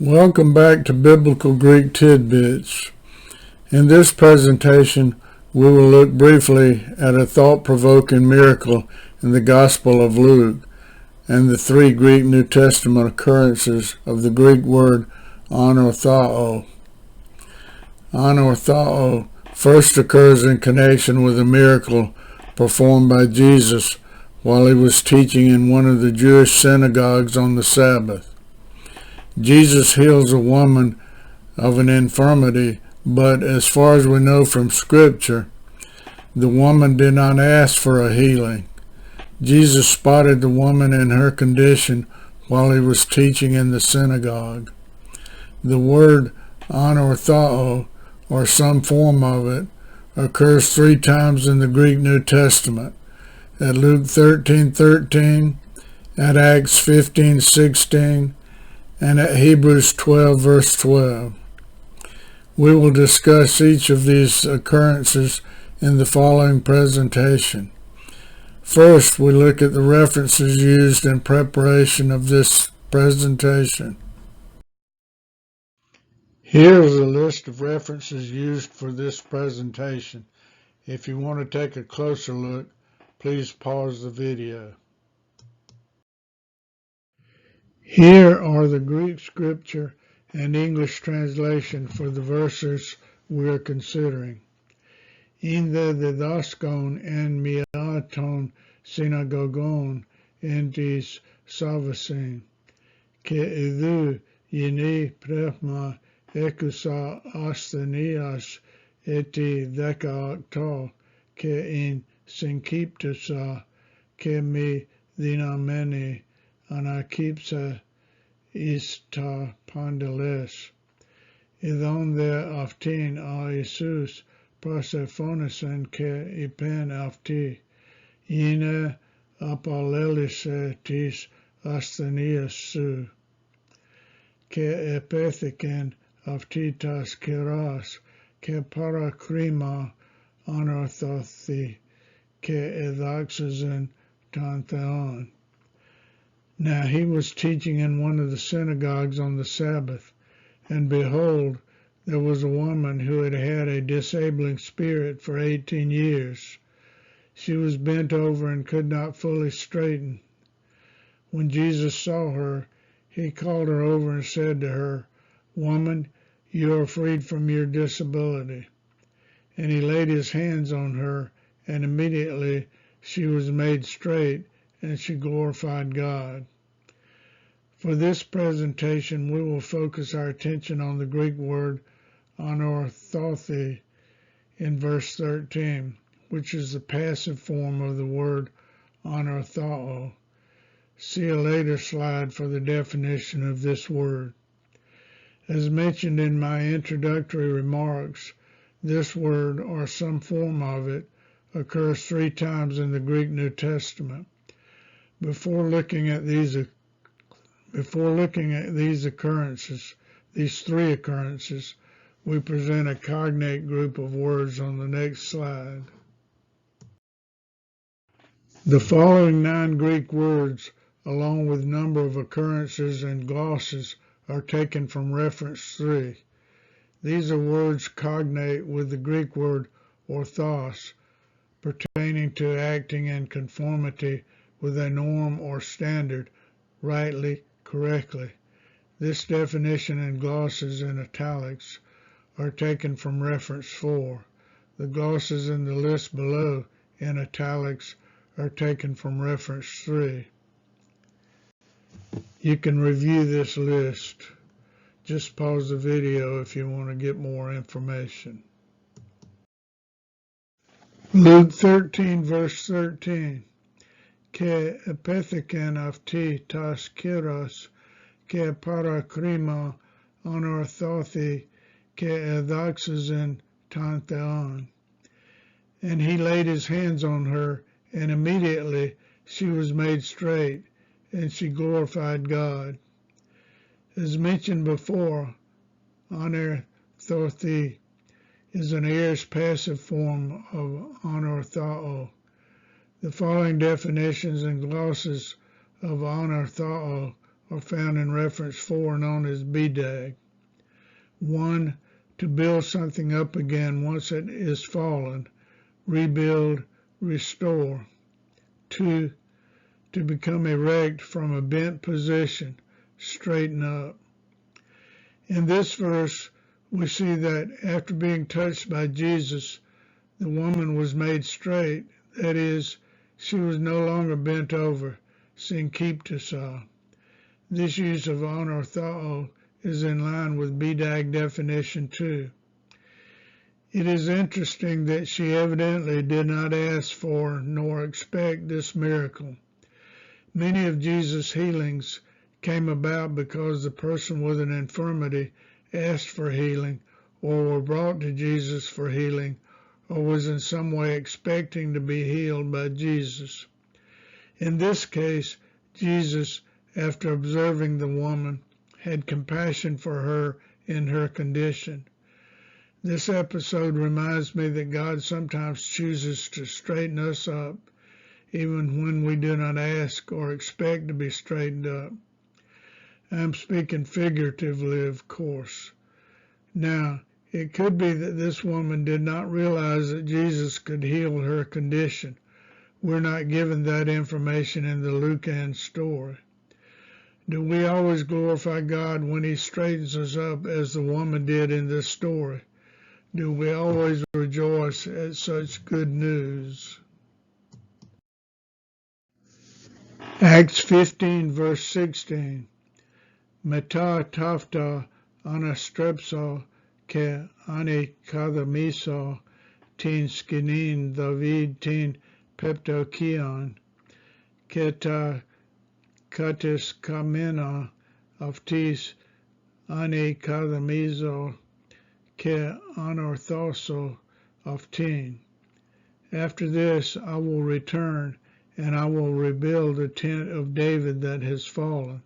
Welcome back to Biblical Greek Tidbits. In this presentation, we will look briefly at a thought-provoking miracle in the Gospel of Luke and the three Greek New Testament occurrences of the Greek word ἀνορθόω. Ἀνορθόω first occurs in connection with a miracle performed by Jesus while he was teaching in one of the Jewish synagogues on the Sabbath. Jesus heals a woman of an infirmity, but as far as we know from Scripture, the woman did not ask for a healing. Jesus spotted the woman in her condition while he was teaching in the synagogue. The word ἀνορθόω, or some form of it, occurs 3 times in the Greek New Testament, at Luke 13:13, at Acts 15:16, and at Hebrews 12 verse 12. We will discuss each of these occurrences in the following presentation. First, we look at the references used in preparation of this presentation. Here is a list of references used for this presentation. If you want to take a closer look, please pause the video. Here are the Greek scripture and English translation for the verses we are considering. Ίνδε διδάσκων εν μία των συναγωγών εν της Σαββασιν, και ιδού γυνή πνεύμα έκουσα ασθενείας έτη 18, και εν συγκύπτουσα και μη δυναμένη ανακύψα εις τα παντελές. Ειδών δε αυτήν ο Ιησούς προσεφώνησεν και είπεν αυτή, γίνε απαλλέλησε της ασθενείας σου. Και επέθηκεν αυτή τας καιράς και παρακρίμα ἀνορθώθη και εδόξαζεν τον Θεόν. Now he was teaching in one of the synagogues on the Sabbath, and behold, there was a woman who had had a disabling spirit for 18 years. She was bent over and could not fully straighten. When Jesus saw her, he called her over and said to her, "Woman, you are freed from your disability." And he laid his hands on her, and immediately she was made straight, and she glorified God. For this presentation, we will focus our attention on the Greek word ἀνορθώθη in verse 13, which is the passive form of the word ἀνορθόω. See a later slide for the definition of this word. As mentioned in my introductory remarks, this word, or some form of it, occurs 3 times in the Greek New Testament. Before looking at these occurrences, these 3 occurrences, we present a cognate group of words on the next slide. The following 9 Greek words, along with number of occurrences and glosses, are taken from reference 3. These are words cognate with the Greek word ορθώς, pertaining to acting in conformity with a norm or standard, rightly, correctly. This definition and glosses in italics are taken from reference 4. The glosses in the list below in italics are taken from reference 3. You can review this list. Just pause the video if you want to get more information. Luke 13 verse 13. Και επέθηκεν αυτή τας καιράς και παρακρίμα ἀνορθώθη και εδόξαζεν τον Θεόν. And he laid his hands on her, and immediately she was made straight, and she glorified God. As mentioned before, ἀνορθώθη is an aorist passive form of ἀνορθόω. The following definitions and glosses of ἀνορθόω are found in reference 4, known as BDAG. 1. To build something up again once it is fallen, rebuild, restore. 2. To become erect from a bent position, straighten up. In this verse, we see that after being touched by Jesus, the woman was made straight. That is, she was no longer bent over, synchiptasa. This use of ἀνορθόω is in line with BDAG definition 2. It is interesting that she evidently did not ask for nor expect this miracle. Many of Jesus' healings came about because the person with an infirmity asked for healing, or were brought to Jesus for healing, or was in some way expecting to be healed by Jesus. In this case, Jesus, after observing the woman, had compassion for her in her condition. This episode reminds me that God sometimes chooses to straighten us up, even when we do not ask or expect to be straightened up. I'm speaking figuratively, of course. Now, it could be that this woman did not realize that Jesus could heal her condition. We're not given that information in the Lucan story. Do we always glorify God when he straightens us up as the woman did in this story? Do we always rejoice at such good news? Acts 15, verse 16. Meta tafta anastrepso ke anikadamiso tin skinin David tin peptokion keta katis kamena aftis anikadamizo ke ἀνορθόω aftin. After this I will return, and I will rebuild the tent of David that has fallen.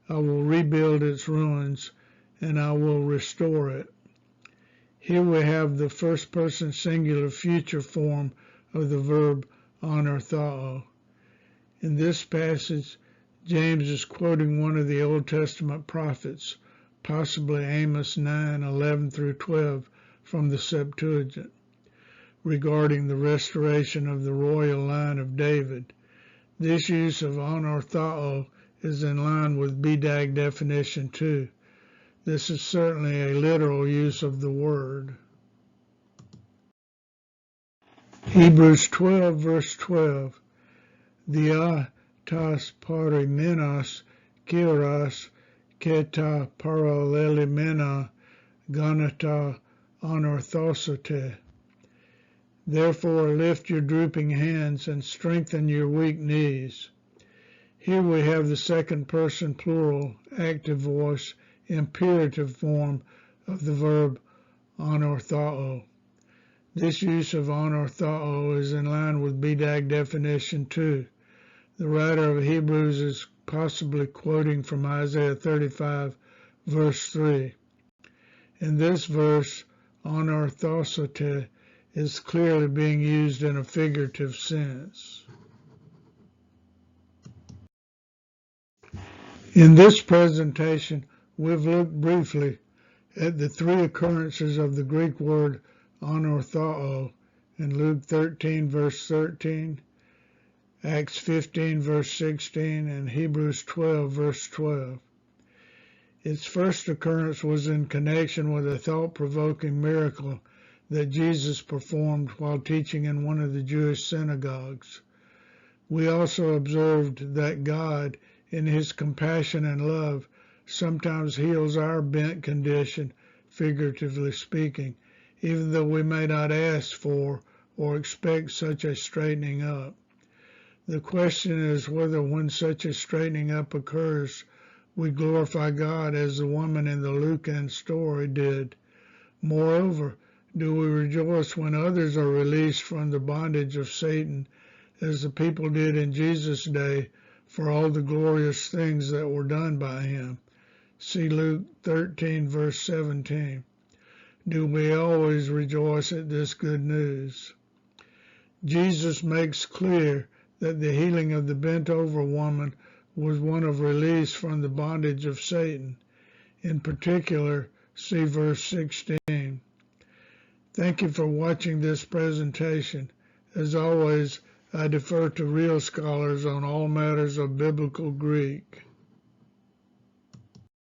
I will rebuild its ruins, and I will restore it. Here we have the first person singular future form of the verb ἀνορθόω. In this passage, James is quoting one of the Old Testament prophets, possibly Amos 9:11 through 12 from the Septuagint, regarding the restoration of the royal line of David. This use of ἀνορθόω is in line with BDAG definition 2. This is certainly a literal use of the word. Hebrews 12, verse 12. Dia tas parimenos kyros keta parallelimena ganata ἀνορθώσετε. Therefore lift your drooping hands and strengthen your weak knees. Here we have the second person plural, active voice, imperative form of the verb ἀνορθόω. This use of ἀνορθόω is in line with BDAG definition 2. The writer of Hebrews is possibly quoting from Isaiah 35, verse 3. In this verse, ἀνορθώσετε is clearly being used in a figurative sense. In this presentation, we've looked briefly at the three occurrences of the Greek word ἀνορθόω in Luke 13, verse 13, Acts 15, verse 16, and Hebrews 12, verse 12. Its first occurrence was in connection with a thought-provoking miracle that Jesus performed while teaching in one of the Jewish synagogues. We also observed that God, in his compassion and love, sometimes heals our bent condition, figuratively speaking, even though we may not ask for or expect such a straightening up. The question is whether when such a straightening up occurs, we glorify God as the woman in the Lucan story did. Moreover, do we rejoice when others are released from the bondage of Satan, as the people did in Jesus' day, for all the glorious things that were done by him? See Luke 13, verse 17. Do we always rejoice at this good news? Jesus makes clear that the healing of the bent-over woman was one of release from the bondage of Satan. In particular, see verse 16. Thank you for watching this presentation. As always, I defer to real scholars on all matters of biblical Greek.